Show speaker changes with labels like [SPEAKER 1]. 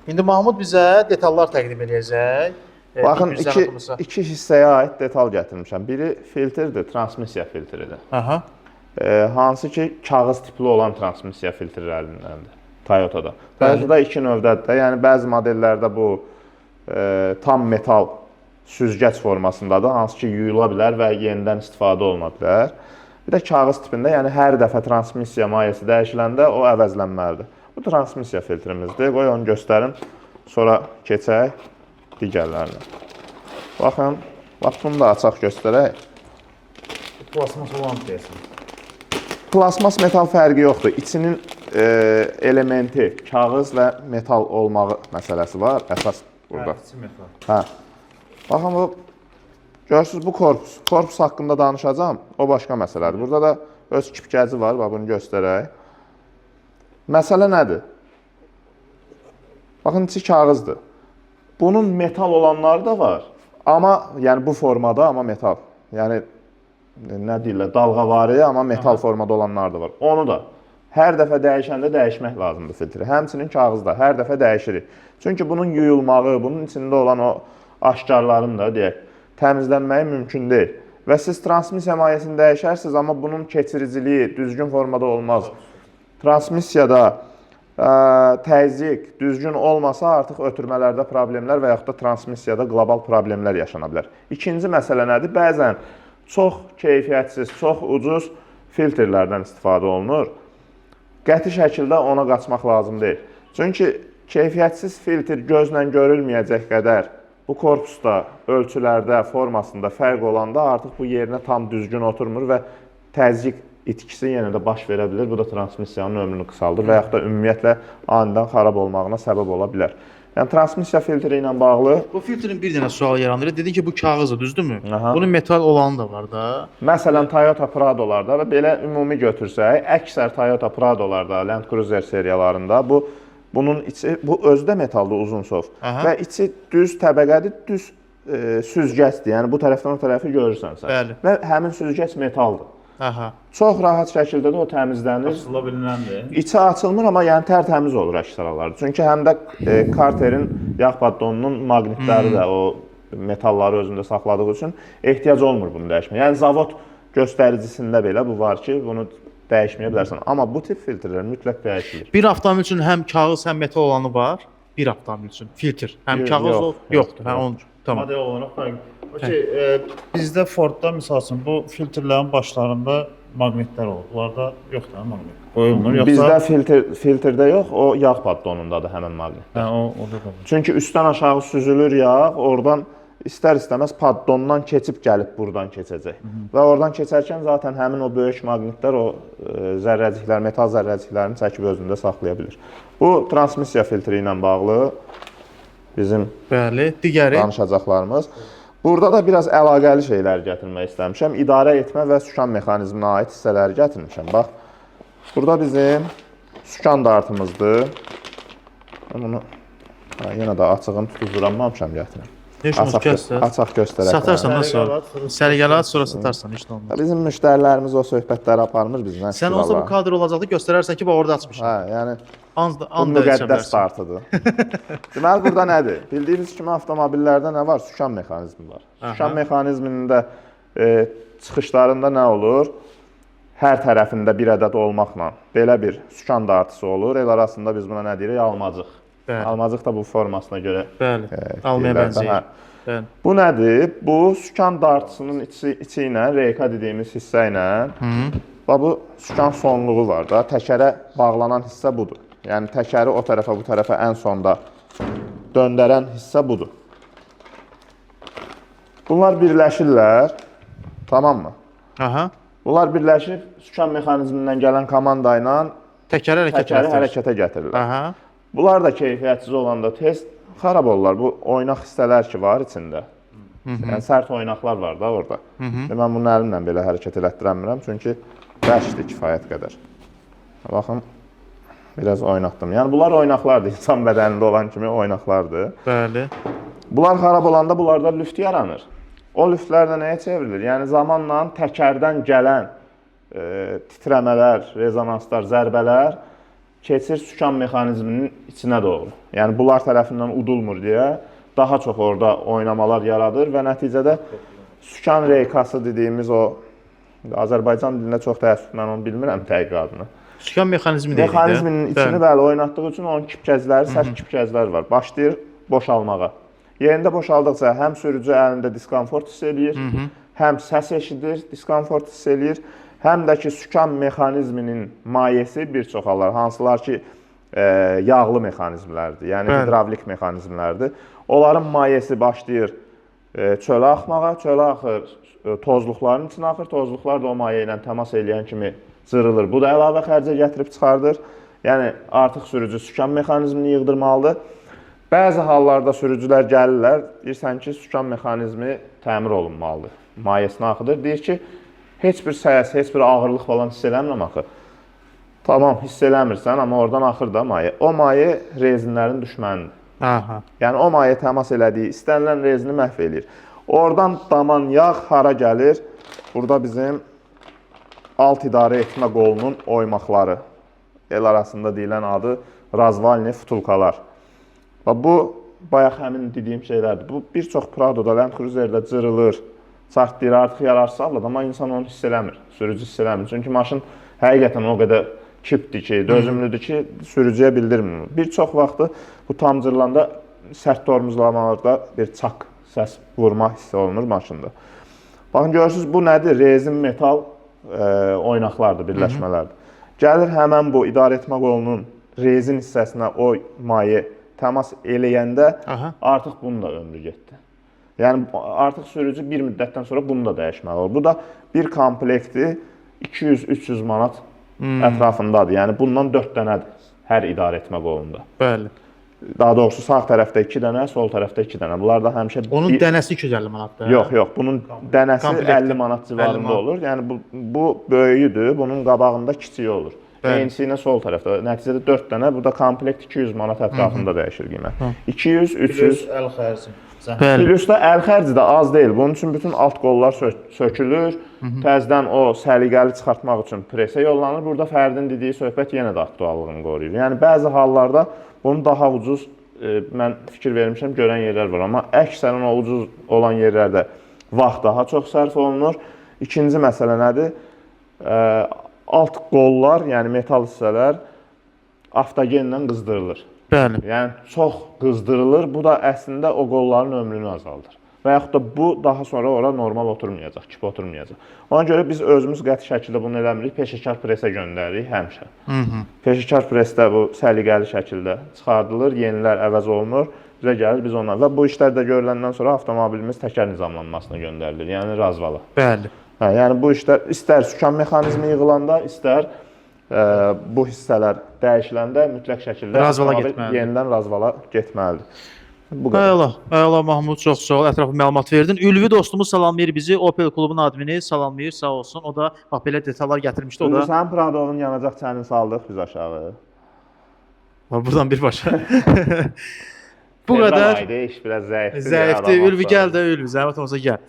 [SPEAKER 1] İndi Mahmud bizə detallar təqdim edəcək.
[SPEAKER 2] Baxın,
[SPEAKER 1] İlk
[SPEAKER 2] iki hissəyə aid detal gətirmişəm. Biri filtrdir, transmissiya filtridir.
[SPEAKER 1] Aha.
[SPEAKER 2] Hansı ki, kağız tipli olan transmissiya filtrlərindəndir Toyota'da. Bəzidə iki növdədir də, yəni bəzi modellərdə bu tam metal süzgəc formasındadır, hansı ki, yuyula bilər və yenidən istifadə oluna bilər. Bir də kağız tipində, yəni hər dəfə transmissiya mayesi dəyişiləndə o əvəzlənməlidir. Bu transmissiya filtrimizdir. Qoy onu göstərim, sonra keçək digərlərinə. Baxın, bunu da açaq göstərək.
[SPEAKER 1] Plasmas olan deyəsən.
[SPEAKER 2] Plasmas metal fərqi yoxdur. İçinin elementi kağız və metal olmağı məsələsi var. Əsas burada.
[SPEAKER 1] İçi metal.
[SPEAKER 2] Hə. Baxın, bu görürsünüz, bu korpus. Korpus haqqında danışacağım. O başqa məsələdir. Burada da öz kipkəci var. Bax, bunu göstərək. Məsələ nədir? Baxın, içi kağızdır. Bunun metal olanları da var. Amma, yəni bu formada, amma metal. Yəni, nə deyirlər, dalğavari, amma metal formada olanlar da var. Onu da hər dəfə dəyişəndə dəyişmək lazımdır filtri. Həmçinin kağızda hər dəfə dəyişirik. Çünki bunun yuyulmağı, bunun içində olan o aşkarların da, deyək, təmizlənməyi mümkün deyil. Və siz transmissiya mayesini dəyişərsiniz, amma bunun keçiriciliyi düzgün formada olmaz. Transmissiyada təzyiq düzgün olmasa artıq ötürmələrdə problemlər və yaxud da transmissiyada qlobal problemlər yaşana bilər. İkinci məsələ nədir? Bəzən çox keyfiyyətsiz, çox ucuz filtrlərdən istifadə olunur. Qəti şəkildə ona qaçmaq lazım deyil. Çünki keyfiyyətsiz filtr gözlə görülməyəcək qədər bu korpusda, ölçülərdə, formasında fərq olanda artıq bu yerinə tam düzgün oturmur və təzyiq itkisi yenə də baş verə bilir. Bu da transmissiyanın ömrünü qısaldır və yaxud da ümumiyyətlə anidən xarab olmağına səbəb ola bilər. Yəni, transmissiya filtri ilə bağlı...
[SPEAKER 1] Bu filtrin bir dənə sual yaranır. Dedin ki, bu kağızdır, düzdürmü? Bunun metal olanı da var da.
[SPEAKER 2] Məsələn, Toyota Prado'larda və belə ümumi götürsək, əksər Toyota Prado'larda, Land Cruiser seriyalarında bunun içi, bu özdə metaldır, uzunsov. Və içi düz təbəqədir, düz süzgəcdir. Yəni, bu tərəfdən o tərəfi görürsən sən.
[SPEAKER 1] Bəli.
[SPEAKER 2] Və həmin süzgəc metaldır.
[SPEAKER 1] Aha.
[SPEAKER 2] Çox rahat şəkildə də o təmizlənir.
[SPEAKER 1] Açıla bilinəndir.
[SPEAKER 2] İçi açılmır, amma yəni tərtəmiz olur əks hallarda. Çünki həm də karterin yağ paddonunun maqnitləri də o metalları özündə saxladığı üçün ehtiyac olmur bunu dəyişməyə. Yəni zavod göstəricisində belə bu var ki, bunu dəyişməyə bilərsən. Amma bu tip filtrlər mütləq dəyişilir.
[SPEAKER 1] Bir avtomobil üçün həm kağız, həm metal olanı var. Bir avtomobil üçün filtr. Həm kağız yoxdur. Hə, onun tamam.
[SPEAKER 3] Model olarak fərqli. Bizdə Fordda misal üçün bu filtrlərin başlarında maqnitlər olur. Bunlarda yoxdur hə maqnit. Qoyulmur yoxsa
[SPEAKER 2] bizdə filtrdə yox, o yağ paddonundadır həmin maqnit.
[SPEAKER 3] Hə, o da var.
[SPEAKER 2] Çünki üstdən aşağı süzülür yağ, oradan istər-istəməz paddondan keçib gəlib buradan keçəcək. Və oradan keçərkən zaten həmin o böyük maqnitlər o zərrəciklər, metal zərrəciklərini çəkib özündə saxlaya bilir. Bu transmissiya filtri ilə bağlı bizim
[SPEAKER 1] digəri
[SPEAKER 2] danışacaqlarımız. Burada da biraz əlaqəli şeylər gətirmək istəmişəm. İdarə etmə və sükan mexanizminə aid hissələri gətirmişəm. Bax, burada bizim sükan dartımızdır. Bunu yenə də açığını tutuzduranmamışam gətirim. Açaq göstərək.
[SPEAKER 1] Satarsan nasıl? Səliqəli sonra satarsan, heç nə olmaz.
[SPEAKER 2] Bizim müştərilərimiz o söhbətləri aparmır bizdən.
[SPEAKER 1] Sən olsa bu kadr olacaqdı, göstərərsən ki, orada açmışam.
[SPEAKER 2] Hə, yəni
[SPEAKER 1] bu
[SPEAKER 2] müqəddəs dartıdır. Deməli, burada nədir? Bildiyiniz kimi avtomobillərdə nə var? Sükan mexanizmi var. Sükan mexanizminin də çıxışlarında nə olur? Hər tərəfində bir ədəd olmaqla belə bir sükan dartısı olur. El arasında biz buna nə deyirik? Almacıq. Almacıq da bu formasına görə
[SPEAKER 1] almaya bənzəyir.
[SPEAKER 2] Bu nədir? Bu sükan dartısının içi ilə, reyka dediyimiz hissə ilə bu sükan sonluğu var da. Təkərə bağlanan hissə budur. Yəni təkəri o tərəfə, bu tərəfə ən sonda döndərən hissə budur. Bunlar birləşirlər, tamam mı? Bunlar birləşib sükan mexanizmindən gələn komanda ilə təkəri hərəkətə gətirirlər. Bunlar da keyfiyyətsiz olanda tez xarab olurlar. Bu oynaq hissələr ki var içində. Yəni sərt oynaqlar var da orada. Mən bunu əlimlə belə hərəkət elətdirəmirəm, çünki bərkdir kifayət qədər. Baxın, biraz oynatdım. Yəni bunlar oynaqlardır, insan bədənində olan kimi oynaqlardır.
[SPEAKER 1] Bəli.
[SPEAKER 2] Bunlar xarab olanda bunlarda lüft yaranır. O lüftlər də nəyə çevrilir? Yəni zamanla təkərdən gələn titrəmələr, rezonanslar, zərbələr keçir sükan mexanizminin içinə doğru. Yəni bunlar tərəfindən udulmur deyə daha çox orada oynamalar yaradır və nəticədə sükan reykası dediyimiz o Azərbaycan dilində çox təəssüf mən onu bilmirəm dəqiq adını.
[SPEAKER 1] Sükan mexanizmi deyilir.
[SPEAKER 2] Mexanizminin içini bəli oynatdığı üçün onun kipkəcləri, sərt kipkəclər var. Başlayır boşalmağa. Yerində boşaldıqca həm sürücü əlində diskomfort hiss eləyir, həm səs eşidir, diskomfort hiss eləyir, həm də ki sükan mexanizminin mayesi bir çox hallar, hansılar ki yağlı mexanizmlərdir, yəni hidravlik mexanizmlərdir. Onların mayesi başlayır çölə axmağa, çölə axır, tozluqların içinə axır, tozluqlar da o maye ilə təmas eləyən kimi cırılır. Bu da əlavə xərcə gətirib çıxardır. Yəni artıq sürücü sükan mexanizmini yığdırmalıdır. Bəzi hallarda sürücülər gəlirlər, deyirsən ki, sükan mexanizmi təmir olunmalıdır. Mayesinə axıdır. Deyir ki, heç bir səs, heç bir ağırlıq falan hiss eləmirəm axı. Tamam, hiss eləmirsən, amma oradan axır da maye. O maye rezinlərin düşmənidir.
[SPEAKER 1] Aha.
[SPEAKER 2] Yəni o maye təmas elədiyi istənilən rezini məhv eləyir. Oradan daman yağ hara gəlir? Burada bizim alt idarə etmə qolunun oymaqları. El arasında deyilən adı razvalni futulkalar. Bu, bayaq həmin dediyim şeylərdir. Bu, bir çox Prado'da, Land Cruiser'də cırılır, çartlayır, artıq yararsız alır, amma insan onu hiss eləmir, sürücü hiss eləmir. Çünki maşın həqiqətən o qədər kipdir ki, dözümlüdür ki, sürücüyə bildirmir. Bir çox vaxtı bu tam cırılanda sərt tormozlamalarda bir çak səs vurma hissi olunur maşında. Baxın, görürsünüz, bu nədir? Rezin metal oynaqlardır, birləşmələrdir. Gəlir həmən bu idarə etmə qolunun rezin hissəsinə o maye təmas eləyəndə artıq bunun da ömrü getdi. Yəni artıq sürücü bir müddətdən sonra bunu da dəyişməli olur. Bu da bir komplekti 200-300 manat ətrafındadır. Yəni bundan 4 dənədir hər idarə etmə qolunda.
[SPEAKER 1] Bəli.
[SPEAKER 2] Daha doğrusu sağ tərəfdə 2 dənə, sol tərəfdə 2 dənə. Bunlar da həmişə
[SPEAKER 1] onun dənəsi 250 manatdır.
[SPEAKER 2] Yox, yox. Bunun dənəsi 50 manat civarında olur. Yəni bu böyüyüdür. Bunun qabağında kiçiyi olur. Eynisiylə sol tərəfdə. Nəticədə 4 dənə, burada komplekt 200 manat ətrafında dəyişir qiymət. 200, 300.
[SPEAKER 3] Əl xərci.
[SPEAKER 2] Plus da əl xərci də az deyil. Bunun üçün bütün alt qollar sökülür. Təzədən o səliqəli çıxartmaq üçün presə yollanır. Burada Fərdin dediyi söhbət yenə də aktuallığını qoruyur. Yəni bəzi hallarda bunu daha ucuz, mən fikir vermişəm, görən yerlər var. Amma əksərən o ucuz olan yerlərdə vaxt daha çox sərf olunur. İkinci məsələ nədir? Alt qollar, yəni metal hissələr avtogenlə qızdırılır.
[SPEAKER 1] Bəli.
[SPEAKER 2] Yəni çox qızdırılır. Bu da əslində o qolların ömrünü azaldır. Və yaxud da bu daha sonra ora normal oturmayacaq, kip oturmayacaq. Ona görə biz özümüz qəti şəkildə bunu eləmirik, peşəkar presə göndəririk həmişə. Peşəkar presdə bu səliqəli şəkildə çıxardılır, yenilər əvəz olunur, bizə gəlir, biz ondan. Və bu işlər də görüləndən sonra avtomobilimiz təkər nizamlanmasına göndərilir, yəni razvala.
[SPEAKER 1] Bəli.
[SPEAKER 2] Yəni bu işlər istər sükan mexanizmi yığılanda, istər bu hissələr dəyişiləndə mütləq şəkildə yenidən razvala getməlidir.
[SPEAKER 1] Əla Mahmud, çox sağ ol, ətraflı məlumat verdin. Ülvi dostumuz salamlayır bizi, Opel klubun admini salamlayır, sağ olsun. O da belə detallar gətirmişdi. O da
[SPEAKER 2] Sən Pradovun yanacaq çənini saldıq biz aşağı.
[SPEAKER 1] Buradan birbaşa. Bu qədər.
[SPEAKER 2] İş biraz zəifdir.
[SPEAKER 1] Zəifdir. Ülvi gəl də, Ülvi, zəhmət olsa gəl.